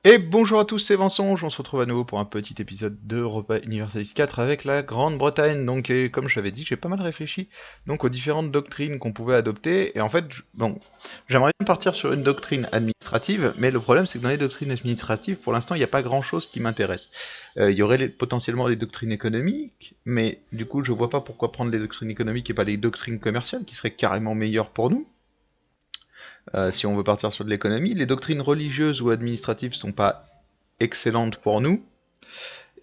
Et bonjour à tous, c'est Vincent, on se retrouve à nouveau pour un petit épisode de Europa Universalis 4 avec la Grande-Bretagne. Donc, et comme je l'avais dit, j'ai pas mal réfléchi donc aux différentes doctrines qu'on pouvait adopter. Et en fait, bon, j'aimerais bien partir sur une doctrine administrative, mais le problème c'est que dans les doctrines administratives, pour l'instant, il n'y a pas grand-chose qui m'intéresse. Il y aurait potentiellement les doctrines économiques, mais du coup, je vois pas pourquoi prendre les doctrines économiques et pas les doctrines commerciales, qui seraient carrément meilleures pour nous. Si on veut partir sur de l'économie, les doctrines religieuses ou administratives sont pas excellentes pour nous.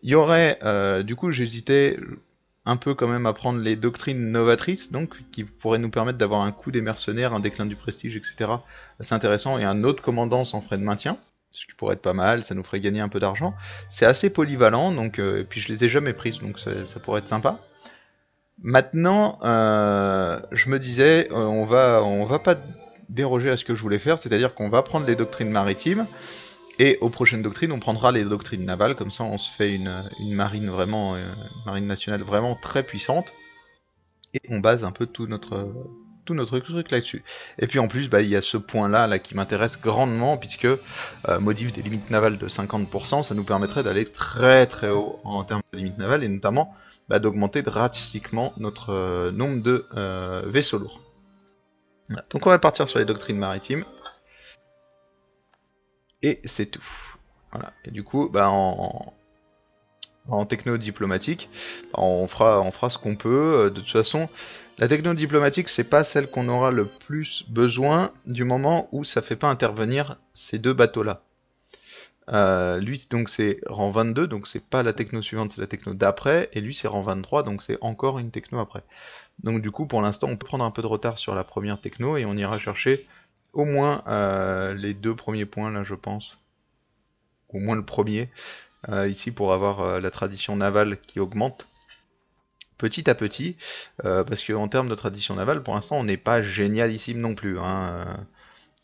Il y aurait, du coup, j'hésitais un peu quand même à prendre les doctrines novatrices, donc qui pourraient nous permettre d'avoir un coup des mercenaires, un déclin du prestige, etc. assez intéressant, et un autre commandant sans frais de maintien, ce qui pourrait être pas mal, ça nous ferait gagner un peu d'argent. C'est assez polyvalent, donc et puis je les ai jamais prises, donc ça pourrait être sympa. Maintenant, je me disais, on va pas déroger à ce que je voulais faire, c'est-à-dire qu'on va prendre les doctrines maritimes, et aux prochaines doctrines, on prendra les doctrines navales, comme ça on se fait une marine vraiment, une marine nationale vraiment très puissante, et on base un peu tout notre truc là-dessus. Et puis en plus, bah, il y a ce point-là là, qui m'intéresse grandement, puisque modif des limites navales de 50%, ça nous permettrait d'aller très très haut en termes de limites navales, et notamment bah, d'augmenter drastiquement notre nombre de vaisseaux lourds. Voilà. Donc on va partir sur les doctrines maritimes, et c'est tout. Voilà. Et du coup, bah, en techno diplomatique, on fera ce qu'on peut. De toute façon, la techno diplomatique, c'est pas celle qu'on aura le plus besoin du moment où ça fait pas intervenir ces deux bateaux-là. Lui, donc c'est rang 22, donc c'est pas la techno suivante, c'est la techno d'après, et lui c'est rang 23, donc c'est encore une techno après. Donc du coup, pour l'instant, on peut prendre un peu de retard sur la première techno, et on ira chercher au moins les deux premiers points là, je pense. Au moins le premier, ici pour avoir la tradition navale qui augmente petit à petit, parce qu'en termes de tradition navale, pour l'instant, on n'est pas génialissime non plus. Hein.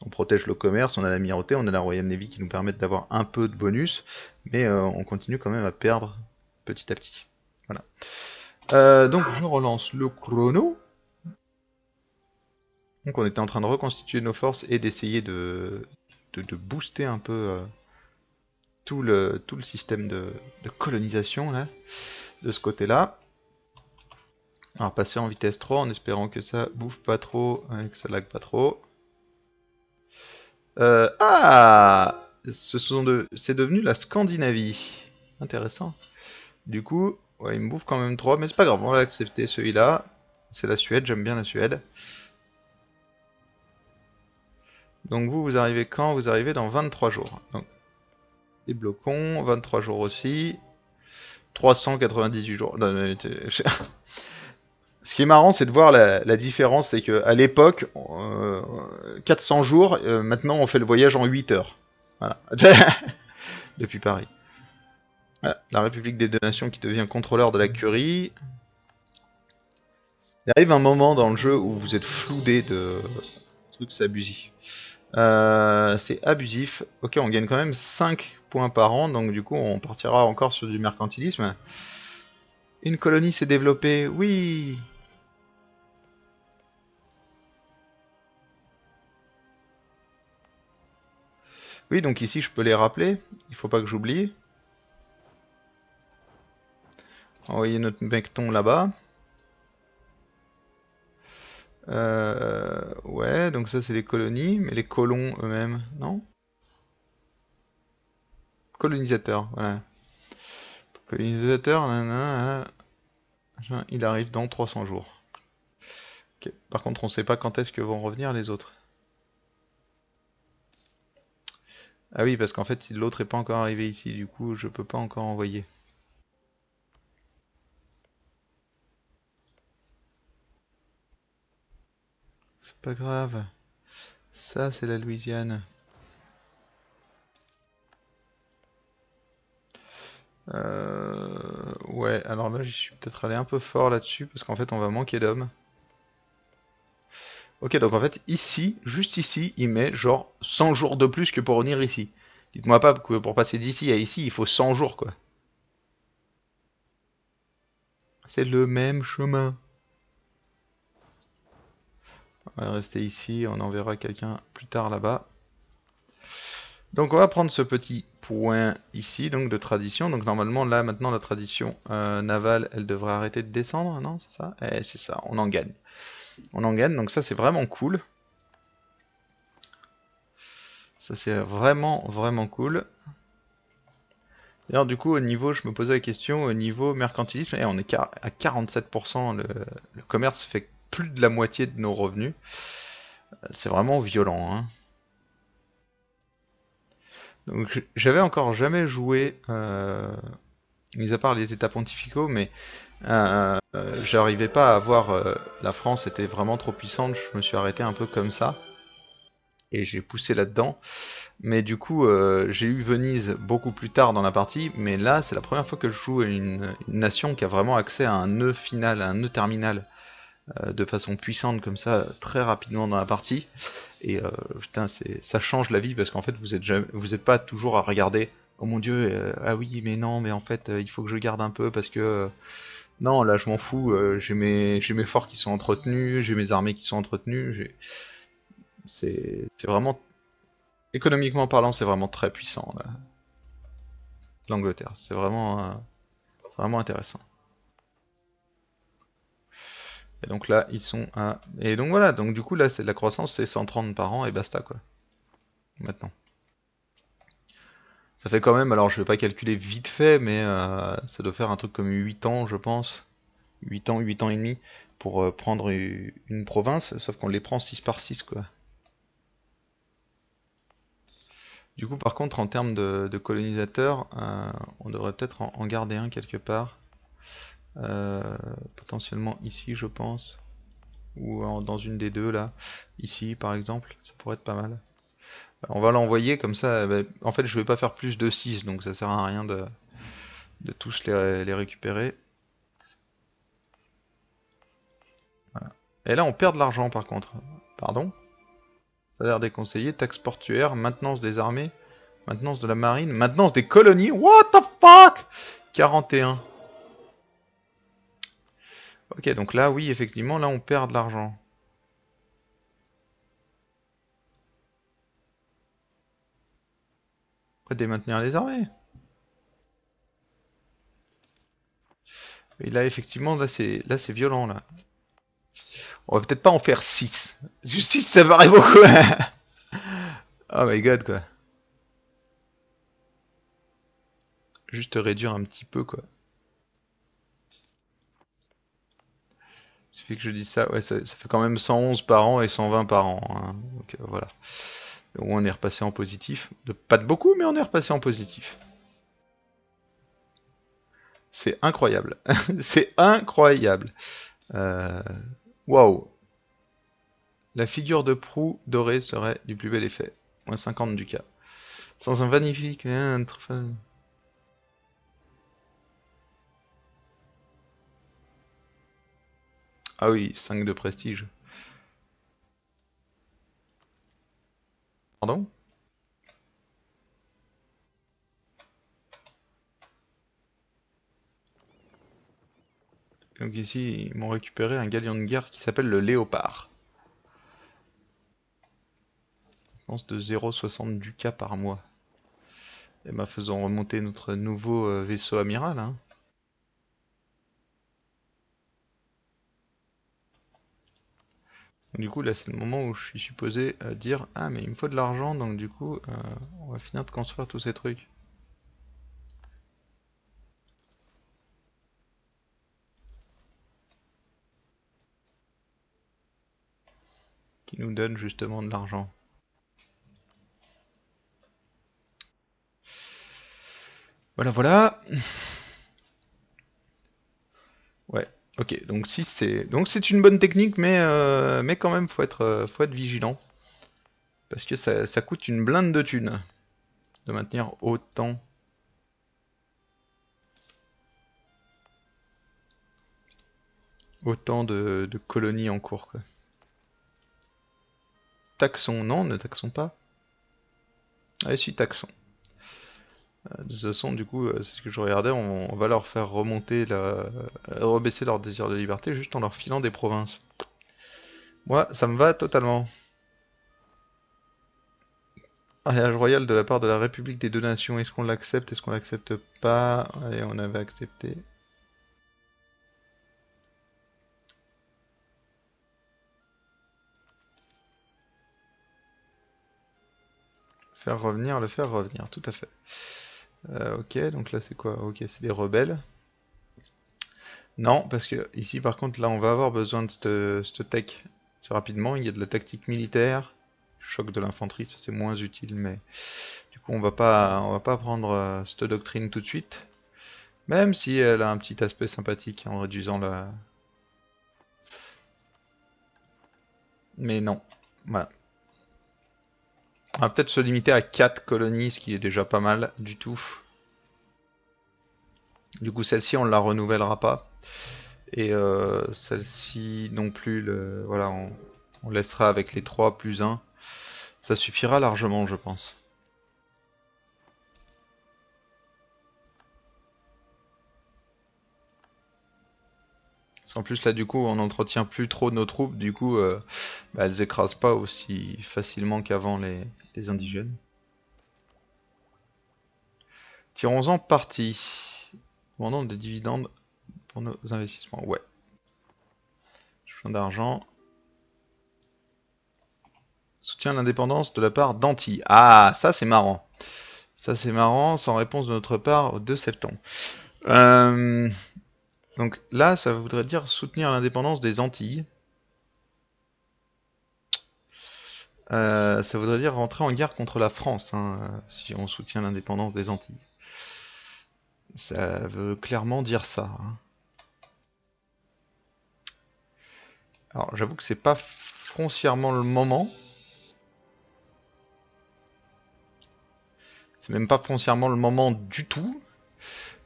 On protège le commerce, on a l'amirauté, on a la Royal Navy qui nous permettent d'avoir un peu de bonus, mais on continue quand même à perdre petit à petit. Voilà. Donc je relance le chrono. Donc on était en train de reconstituer nos forces et d'essayer de booster un peu tout le système de colonisation là, de ce côté-là. Alors passer en vitesse 3 en espérant que ça bouffe pas trop, que ça lag pas trop. Ah, c'est devenu la Scandinavie. Intéressant. Du coup, ouais, il me bouffe quand même 3, mais c'est pas grave, on va accepter celui-là. C'est la Suède, j'aime bien la Suède. Donc vous arrivez quand? Vous arrivez dans 23 jours. Donc, les blocons, 23 jours aussi. 398 jours. Non, non, ce qui est marrant, c'est de voir la différence, c'est que à l'époque, 400 jours, maintenant on fait le voyage en 8 heures. Voilà. Depuis Paris. Voilà. La République des Deux Nations qui devient contrôleur de la curie. Il arrive un moment dans le jeu où vous êtes floudé de trucs, c'est abusif. C'est abusif. Ok, on gagne quand même 5 points par an, donc du coup on partira encore sur du mercantilisme. Une colonie s'est développée, oui. Oui, donc ici je peux les rappeler, il faut pas que j'oublie. Envoyer notre mecton là-bas. Ouais, donc ça c'est les colonies, mais les colons eux-mêmes, non? Colonisateurs, voilà. Colonisateur, nanana, il arrive dans 300 jours. Ok. Par contre, on sait pas quand est-ce que vont revenir les autres. Ah oui, parce qu'en fait, si l'autre est pas encore arrivé ici, du coup, je peux pas encore envoyer. C'est pas grave. Ça, c'est la Louisiane. Ouais, alors là, j'y suis peut-être allé un peu fort là-dessus, parce qu'en fait, on va manquer d'hommes. Ok, donc en fait, ici, juste ici, il met genre 100 jours de plus que pour venir ici. Dites-moi pas que pour passer d'ici à ici, il faut 100 jours, quoi. C'est le même chemin. On va rester ici, on enverra quelqu'un plus tard là-bas. Donc on va prendre ce petit point ici, donc de tradition. Donc normalement, là, maintenant, la tradition navale, elle devrait arrêter de descendre, non? C'est ça? Eh, c'est ça, on en gagne. On en gagne, donc ça, c'est vraiment cool. Ça, c'est vraiment, vraiment cool. D'ailleurs, du coup, au niveau, je me posais la question, au niveau mercantilisme, on est à 47%, le commerce fait plus de la moitié de nos revenus. C'est vraiment violent, hein. Donc, j'avais encore jamais joué, mis à part les états pontificaux, mais j'arrivais pas à voir, la France était vraiment trop puissante, je me suis arrêté un peu comme ça, et j'ai poussé là-dedans. Mais du coup, j'ai eu Venise beaucoup plus tard dans la partie, mais là, c'est la première fois que je joue à une nation qui a vraiment accès à un nœud final, à un nœud terminal, de façon puissante comme ça, très rapidement dans la partie. Et putain, ça change la vie parce qu'en fait, vous êtes pas toujours à regarder. Oh mon dieu, ah oui, mais non, mais en fait, il faut que je garde un peu parce que non, là, je m'en fous. J'ai mes forts qui sont entretenus, j'ai mes armées qui sont entretenues. C'est vraiment économiquement parlant, c'est vraiment très puissant là, l'Angleterre. C'est vraiment intéressant. Et donc là, ils sont à... Et donc voilà, donc du coup là, c'est de la croissance, c'est 130 par an et basta quoi, maintenant. Ça fait quand même, alors je vais pas calculer vite fait, mais ça doit faire un truc comme 8 ans, je pense. 8 ans et demi pour prendre une province, sauf qu'on les prend 6 par 6 quoi. Du coup, par contre, en termes de colonisateurs, on devrait peut-être en garder un quelque part. Potentiellement ici, je pense. Ou dans une des deux là. Ici, par exemple. Ça pourrait être pas mal. On va l'envoyer comme ça. Bah, en fait, je vais pas faire plus de 6, donc ça sert à rien de tous les récupérer. Voilà. Et là, on perd de l'argent par contre. Pardon? Salaire des conseillers, taxes portuaires, maintenance des armées, maintenance de la marine, maintenance des colonies. What the fuck? 41. Ok, donc là, oui, effectivement, là, on perd de l'argent. Pourquoi démaintenir les armées? Et là, effectivement, là, c'est violent, là. On va peut-être pas en faire 6. Justice, ça paraît beaucoup. Oh my god, quoi. Juste réduire un petit peu, quoi. Ça fait que je dis ça, ouais, ça fait quand même 111 par an et 120 par an, hein. Donc voilà. Donc, on est repassé en positif. Pas de beaucoup, mais on est repassé en positif. C'est incroyable. C'est incroyable. Euh, Waouh. La figure de proue dorée serait du plus bel effet. Moins 50 du cas. Sans un magnifique... Ah oui, 5 de prestige. Pardon? Donc ici, ils m'ont récupéré un galion de guerre qui s'appelle le Léopard. Dépense de 0,60 ducats par mois. Et bah faisons remonter notre nouveau vaisseau amiral, hein. Du coup là c'est le moment où je suis supposé dire ah mais il me faut de l'argent donc du coup on va finir de construire tous ces trucs. Qui nous donnent justement de l'argent. Voilà voilà. Ouais, ok, donc 6 c'est. Donc c'est une bonne technique mais quand même faut être vigilant. Parce que ça coûte une blinde de thunes de maintenir autant de colonies en cours quoi. Taxons, non, ne taxons pas. Ah si, taxons. De toute façon, du coup, c'est ce que je regardais, on va leur faire remonter rebaisser leur désir de liberté juste en leur filant des provinces. Moi, ça me va totalement. Mariage royal de la part de la République des deux nations. Est-ce qu'on l'accepte? Est-ce qu'on l'accepte pas? Allez, on avait accepté. Le faire revenir, tout à fait. Ok, donc là c'est quoi? Ok, c'est des rebelles. Non, parce que ici par contre, là on va avoir besoin de cette tech assez rapidement. Il y a de la tactique militaire, choc de l'infanterie, ça c'est moins utile, mais du coup on va pas prendre cette doctrine tout de suite. Même si elle a un petit aspect sympathique en réduisant la... Mais non, voilà. On va peut-être se limiter à 4 colonies, ce qui est déjà pas mal du tout. Du coup celle-ci on la renouvellera pas. Et celle-ci non plus, voilà, on laissera avec les 3 plus 1. Ça suffira largement, je pense. Parce qu'en plus là du coup on n'entretient plus trop nos troupes, du coup bah, elles écrasent pas aussi facilement qu'avant les indigènes. Tirons-en parti. Demandons des dividendes pour nos investissements. Ouais. Besoin d'argent. Soutien à l'indépendance de la part d'Antilles. Ah, ça c'est marrant. Ça c'est marrant, sans réponse de notre part au 2 septembre. Donc là, ça voudrait dire soutenir l'indépendance des Antilles. Ça voudrait dire rentrer en guerre contre la France, hein, si on soutient l'indépendance des Antilles. Ça veut clairement dire ça, hein. Alors j'avoue que c'est pas foncièrement le moment. C'est même pas foncièrement le moment du tout.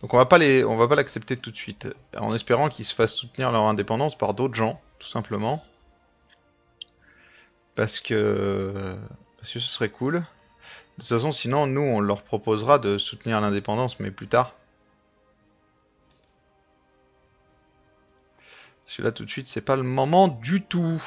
Donc on va pas l'accepter tout de suite, en espérant qu'ils se fassent soutenir leur indépendance par d'autres gens, tout simplement. Parce que ce serait cool. De toute façon, sinon nous on leur proposera de soutenir l'indépendance, mais plus tard. Parce que là tout de suite c'est pas le moment du tout.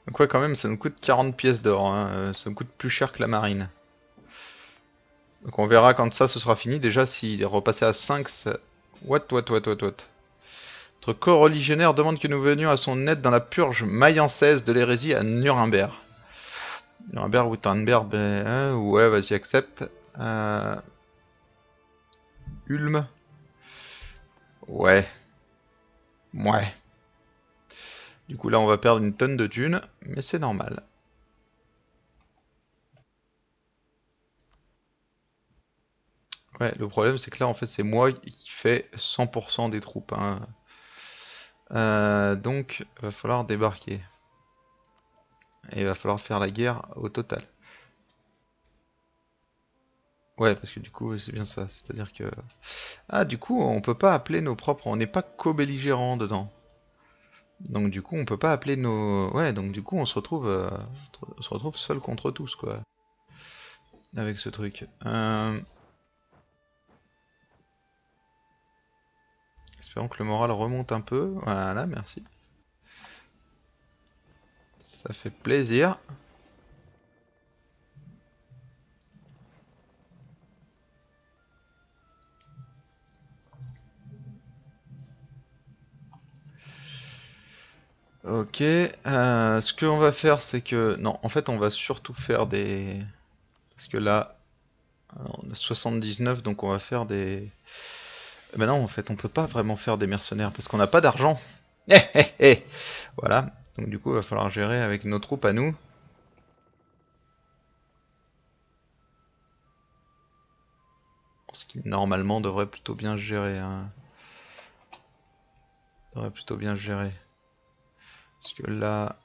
Donc ouais quand même ça nous coûte 40 pièces d'or, hein. Ça nous coûte plus cher que la marine. Donc on verra quand ça ce sera fini. Déjà s'il est repassé à 5, ça... What. Notre co-religionnaire demande que nous venions à son aide dans la purge mayençaise de l'hérésie à Nuremberg. Nuremberg ou Tannenberg, ben, ouais vas-y accepte. Ulm. Ouais. Ouais. Du coup là on va perdre une tonne de thunes, mais c'est normal. Ouais, le problème c'est que là en fait c'est moi qui fais 100% des troupes, hein. Donc va falloir débarquer. Et il va falloir faire la guerre au total. Ouais, parce que du coup c'est bien ça, c'est-à-dire que... Ah du coup on peut pas appeler nos propres, on n'est pas co-belligérants dedans. Donc du coup on peut pas appeler nos... Ouais, donc du coup on se retrouve seul contre tous quoi. Avec ce truc. Espérons que le moral remonte un peu. Voilà, merci. Ça fait plaisir. Ok, ce qu'on va faire c'est que... Non, en fait on va surtout faire des... Parce que là, on a 79 donc on va faire des... Ben non en fait on peut pas vraiment faire des mercenaires parce qu'on n'a pas d'argent. Voilà, donc du coup il va falloir gérer avec nos troupes à nous. Ce qui normalement devrait plutôt bien se gérer, hein. Devrait plutôt bien se gérer. Parce que là...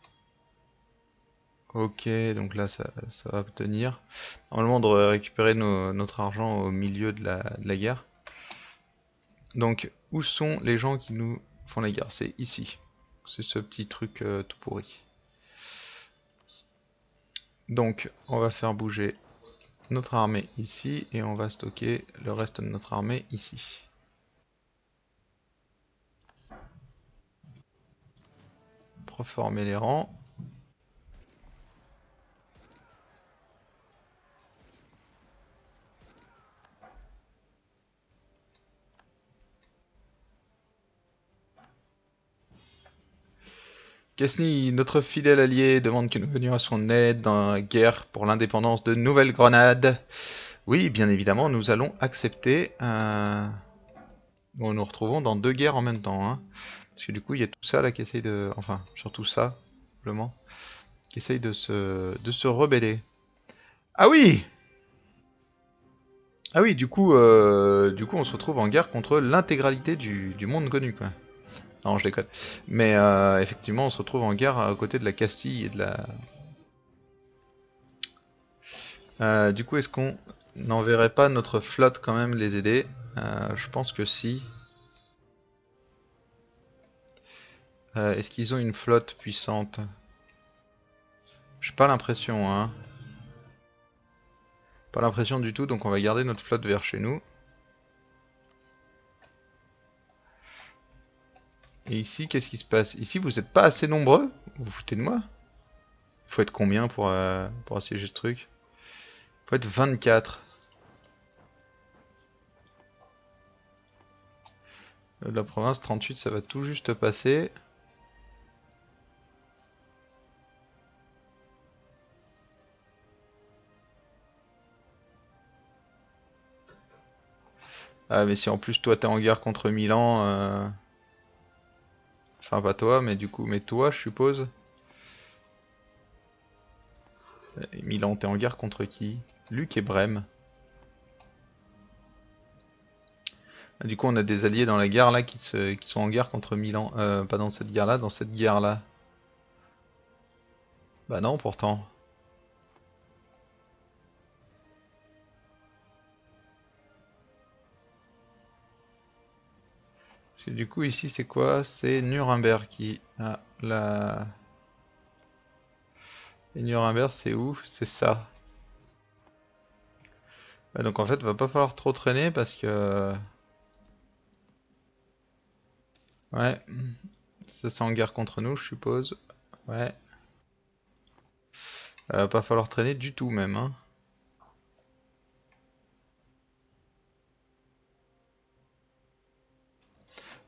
Ok, donc là ça va obtenir. Normalement on devrait récupérer notre argent au milieu de la guerre. Donc où sont les gens qui nous font la guerre? C'est ici. C'est ce petit truc tout pourri. Donc on va faire bouger notre armée ici et on va stocker le reste de notre armée ici. reformer les rangs. Gasny, notre fidèle allié, demande que nous venions à son aide dans la guerre pour l'indépendance de Nouvelle-Grenade. Oui, bien évidemment, nous allons accepter. Bon, nous retrouvons dans 2 guerres en même temps. Hein. Parce que du coup, il y a tout ça là qui essaye de... Enfin, surtout ça, simplement. Qui essaye de se rebeller. Ah oui! Ah oui, du coup, on se retrouve en guerre contre l'intégralité du monde connu, quoi. Non, je déconne. Mais effectivement, on se retrouve en guerre à côté de la Castille et de la... du coup, est-ce qu'on n'enverrait pas notre flotte quand même les aider? Je pense que si. Est-ce qu'ils ont une flotte puissante? J'ai pas l'impression, hein. Pas l'impression du tout, donc on va garder notre flotte vers chez nous. Et ici, qu'est-ce qui se passe? Ici, vous êtes pas assez nombreux? Vous vous foutez de moi? Il faut être combien pour assiéger ce truc? Il faut être 24. De la province, 38, ça va tout juste passer. Ah, mais si en plus toi t'es en guerre contre Milan... Enfin, pas toi, mais du coup, mais toi, je suppose. Et Milan, t'es en guerre contre qui? Luc et Brême. Ah, du coup, on a des alliés dans la guerre là qui sont en guerre contre Milan. Pas dans cette guerre là, dans cette guerre là. Bah non, pourtant. Parce que du coup, ici, c'est quoi? C'est Nuremberg qui a la... Et Nuremberg, c'est où? C'est ça. Ouais, donc en fait, va pas falloir trop traîner parce que... Ouais. Ça, c'est en guerre contre nous, je suppose. Ouais. Va pas falloir traîner du tout, même, hein.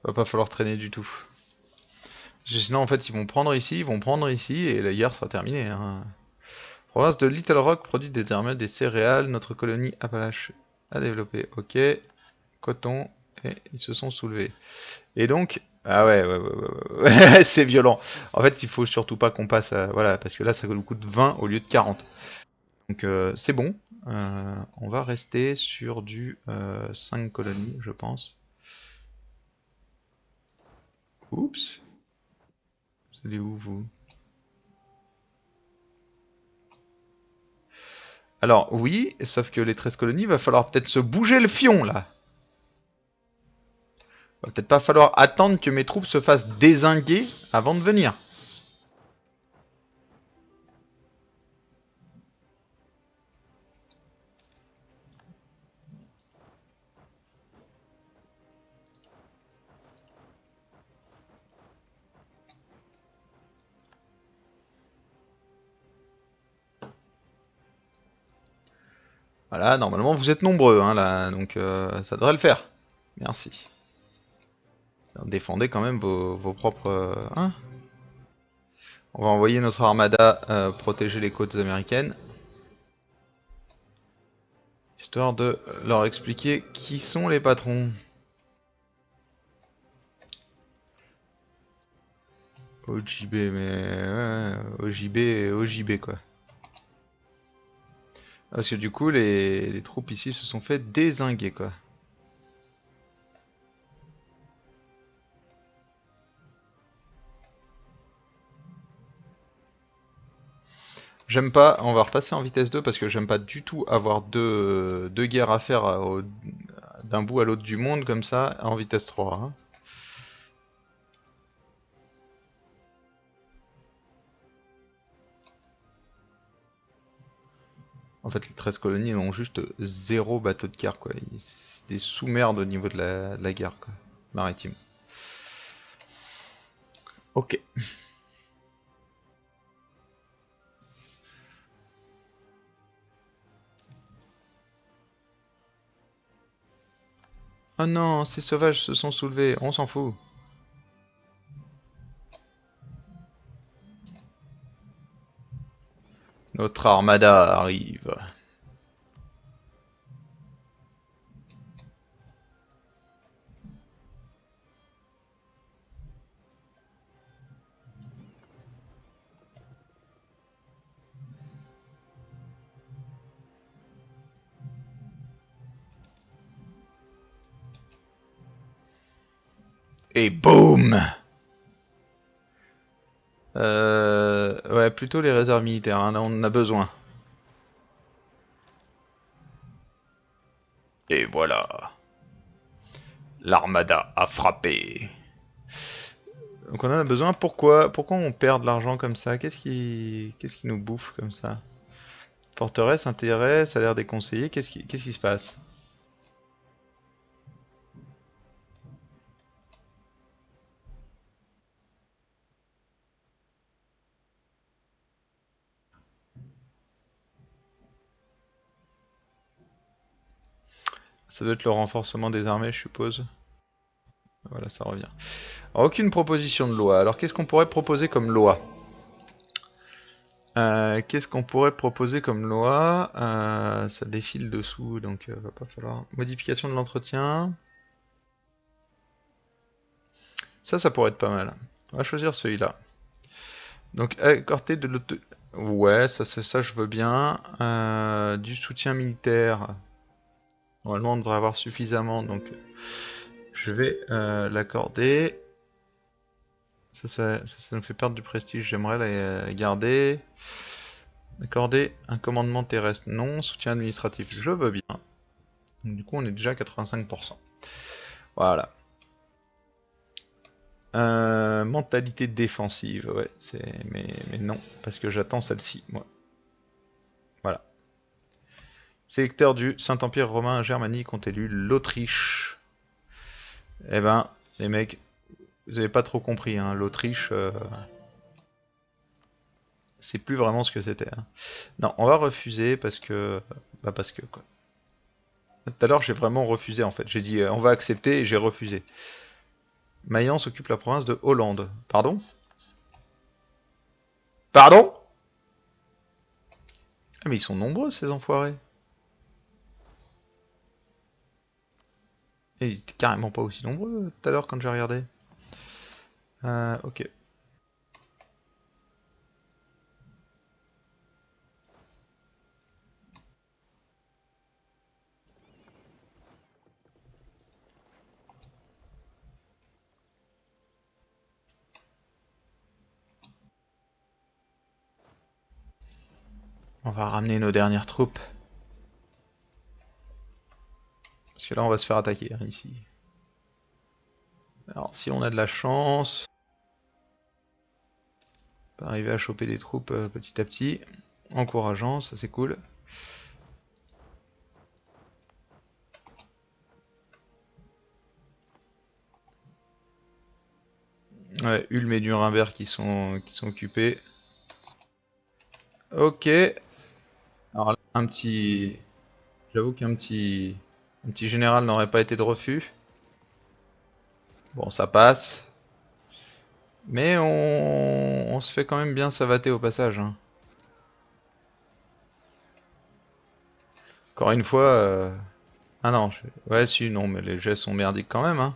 Va pas falloir traîner du tout. Sinon, en fait, ils vont prendre ici, ils vont prendre ici, et la guerre sera terminée. Hein. Province de Little Rock produit désormais des céréales. Notre colonie Appalache a développé. Ok. Coton. Et ils se sont soulevés. Et donc... Ah ouais, ouais. C'est violent. En fait, il faut surtout pas qu'on passe à... Voilà, parce que là, ça nous coûte 20 au lieu de 40. Donc, c'est bon. On va rester sur du 5 colonies, je pense. Oups. Vous allez où, vous? Alors, oui, sauf que les 13 colonies, va falloir peut-être se bouger le fion, là. Va peut-être pas falloir attendre que mes troupes se fassent dézinguer avant de venir. Voilà, normalement vous êtes nombreux, hein, là, donc ça devrait le faire. Merci. Défendez quand même vos propres... hein. On va envoyer notre armada protéger les côtes américaines. Histoire de leur expliquer qui sont les patrons. OJB, mais... Ouais, OJB quoi. Parce que du coup, les troupes ici se sont fait dézinguer, quoi. J'aime pas, on va repasser en vitesse 2 parce que j'aime pas du tout avoir deux guerres à faire d'un bout à l'autre du monde comme ça en vitesse 3. Hein. En fait, les 13 colonies ont juste zéro bateau de guerre, quoi. C'est des sous-merdes au niveau de la guerre, quoi. Maritime. Ok. Oh non, ces sauvages se sont soulevés, on s'en fout. Notre armada arrive. Et boum! Ouais, plutôt les réserves militaires, hein, là on en a besoin. Et voilà, l'armada a frappé. Donc on en a besoin. Pourquoi on perd de l'argent comme ça? Qu'est-ce qui nous bouffe comme ça? Forteresse, intérêt, salaire des conseillers, qu'est-ce qui se passe? Ça doit être le renforcement des armées, je suppose. Voilà, ça revient. Alors, aucune proposition de loi. Alors qu'est-ce qu'on pourrait proposer comme loi? Qu'est-ce qu'on pourrait proposer comme loi? Ça défile dessous, donc va pas falloir. Modification de l'entretien. Ça pourrait être pas mal. On va choisir celui-là. Donc, accorder de l'auto... Ouais, ça, je veux bien. Du soutien militaire. Normalement, on devrait avoir suffisamment, donc je vais l'accorder. Ça nous fait perdre du prestige, j'aimerais la garder. Accorder un commandement terrestre, non. Soutien administratif, je veux bien. Donc, du coup, on est déjà à 85%. Voilà. Mentalité défensive, ouais, mais non, parce que j'attends celle-ci, moi. Voilà. Sélecteur du Saint-Empire romain germanique ont élu l'Autriche. Eh ben, les mecs, vous avez pas trop compris, hein. L'Autriche, c'est plus vraiment ce que c'était, hein. Non, on va refuser parce que... Bah parce que quoi. Tout à l'heure, j'ai vraiment refusé en fait. J'ai dit on va accepter et j'ai refusé. Mayence occupe la province de Hollande. Pardon? Pardon? Ah mais ils sont nombreux ces enfoirés. Et ils étaient carrément pas aussi nombreux tout à l'heure quand j'ai regardé. Ok. On va ramener nos dernières troupes. Parce que là on va se faire attaquer hein, ici. Alors si on a de la chance, on peut arriver à choper des troupes petit à petit. Encourageant, ça c'est cool. Ouais, Ulm et Nuremberg qui sont occupés. Ok. Alors là, j'avoue un petit général n'aurait pas été de refus. Bon, ça passe. Mais on se fait quand même bien savater au passage, hein. Encore une fois... Ah non, ouais si, non, mais les jets sont merdiques quand même, hein.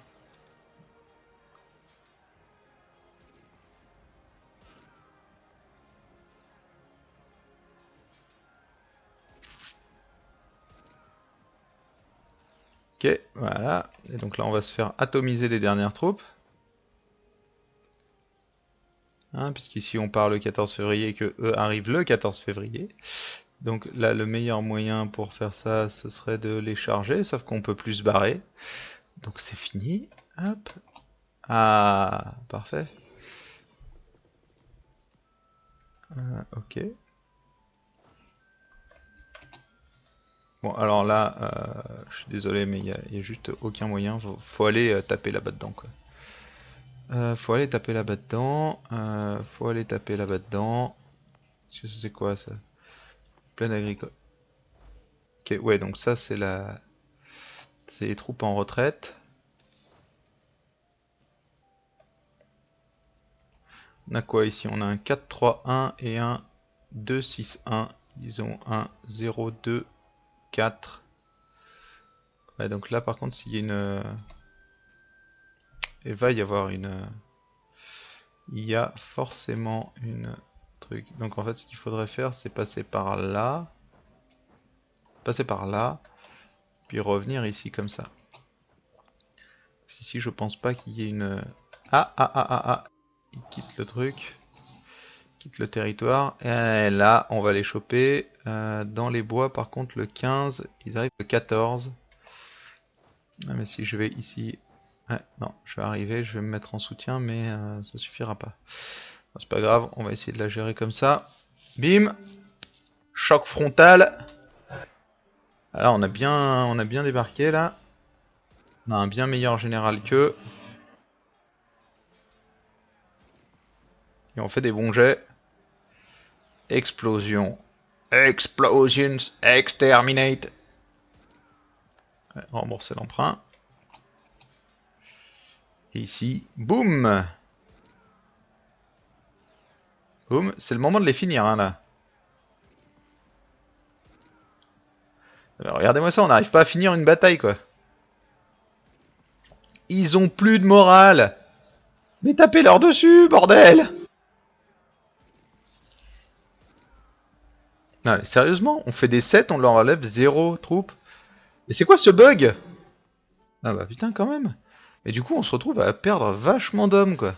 Ok, voilà. Et donc là, on va se faire atomiser les dernières troupes. Hein, puisqu'ici, on part le 14 février et que eux arrivent le 14 février. Donc là, le meilleur moyen pour faire ça, ce serait de les charger, sauf qu'on peut plus se barrer. Donc c'est fini. Hop. Ah, parfait. Ok. Bon, alors là, je suis désolé, mais il y a juste aucun moyen. Faut aller taper là-bas dedans, quoi. Faut aller taper là-bas dedans. Faut aller taper là-bas dedans. Qu'est-ce que c'est quoi ça? Plaine agricole. Ok, ouais, donc ça c'est c'est les troupes en retraite. On a quoi ici? On a un 4-3-1 et un 2-6-1. Ils ont un 0-2-4. Ouais, donc là par contre, s'il y a une... il va y avoir une... il y a forcément une truc. Donc en fait, ce qu'il faudrait faire, c'est passer par là. Passer par là. Puis revenir ici comme ça. Ici, je pense pas qu'il y ait une... Ah. Il quitte le truc. Quitte le territoire. Et là, on va les choper. Dans les bois, par contre, le 15, ils arrivent le 14. Ah, mais si je vais ici... Ouais, non, je vais arriver, je vais me mettre en soutien, mais ça suffira pas. C'est pas grave, on va essayer de la gérer comme ça. Bim! Choc frontal. Alors, on a bien débarqué, là. On a un bien meilleur général qu'eux. Et on fait des bons jets. Explosion. Explosions. Exterminate. Ouais, rembourser l'emprunt. Et ici, boum. Boum. C'est le moment de les finir, hein, là. Alors, regardez-moi ça, on n'arrive pas à finir une bataille, quoi. Ils ont plus de morale. Mais tapez leur dessus, bordel. Non, mais sérieusement, on fait des 7, on leur enlève 0 troupes. Mais c'est quoi ce bug? Ah bah putain quand même. Et du coup on se retrouve à perdre vachement d'hommes quoi.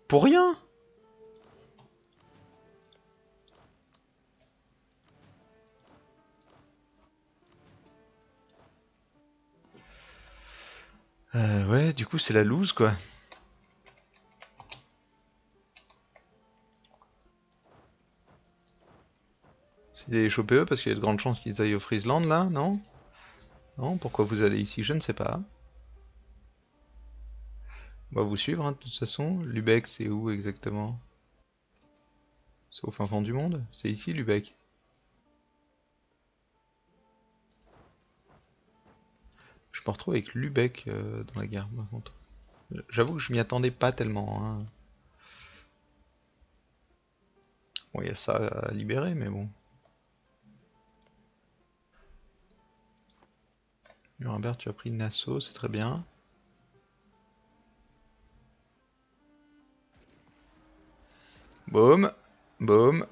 Pour rien. Ouais, du coup c'est la loose quoi. C'est les choper eux parce qu'il y a de grandes chances qu'ils aillent au Friesland là, non? Non, pourquoi vous allez ici, je ne sais pas. On va vous suivre hein, de toute façon. Lubeck c'est où exactement? C'est au fin fond du monde? C'est ici Lubeck. Je me retrouve avec Lubeck dans la guerre par contre. J'avoue que je m'y attendais pas tellement. Hein. Bon, il y a ça à libérer, mais bon. Nuremberg, tu as pris Nassau, c'est très bien. Boum, boum,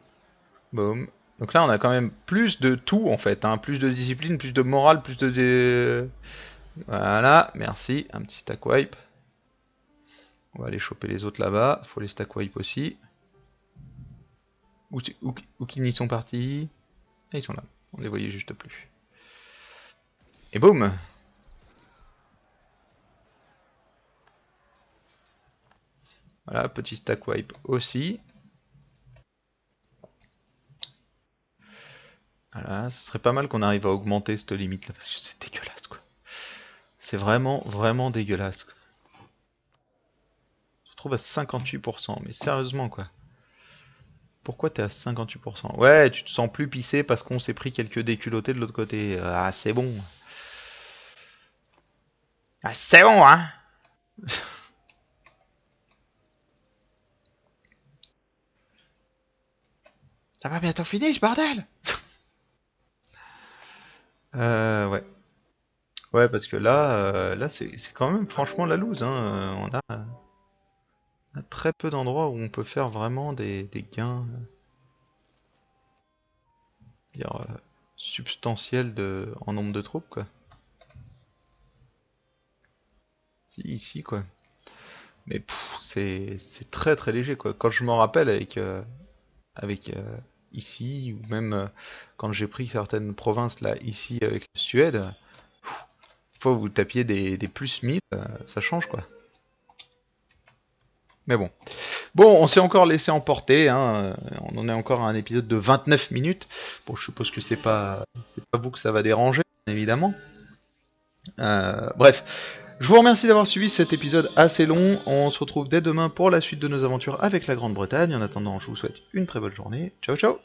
boum. Donc là, on a quand même plus de tout en fait. Hein. Plus de discipline, plus de morale, plus de... Voilà, merci. Un petit stack wipe. On va aller choper les autres là-bas. Faut les stack wipe aussi. Où qu'ils n'y sont partis? Ah, ils sont là. On les voyait juste plus. Et boum! Voilà, petit stack wipe aussi. Voilà, ce serait pas mal qu'on arrive à augmenter cette limite là, parce que c'est dégueulasse quoi. C'est vraiment dégueulasse quoi. On se retrouve à 58%, mais sérieusement quoi. Pourquoi t'es à 58%? Ouais, tu te sens plus pissé parce qu'on s'est pris quelques déculottés de l'autre côté. Ah, c'est bon. Ah, c'est bon, hein. Ça va bientôt finir, ce bordel. Ouais. Ouais, parce que là c'est quand même franchement la loose. Hein. On a très peu d'endroits où on peut faire vraiment des gains dire, substantiels en nombre de troupes, quoi. Si, ici, quoi. Mais c'est très léger, quoi. Quand je me rappelle avec ici, ou même quand j'ai pris certaines provinces, là, ici, avec la Suède, une fois que vous tapiez des plus 1000, ça change, quoi. Mais bon. Bon, on s'est encore laissé emporter, hein. On en est encore à un épisode de 29 minutes. Bon, je suppose que c'est pas vous que ça va déranger, évidemment. Bref, je vous remercie d'avoir suivi cet épisode assez long. On se retrouve dès demain pour la suite de nos aventures avec la Grande-Bretagne. En attendant, je vous souhaite une très bonne journée. Ciao ciao.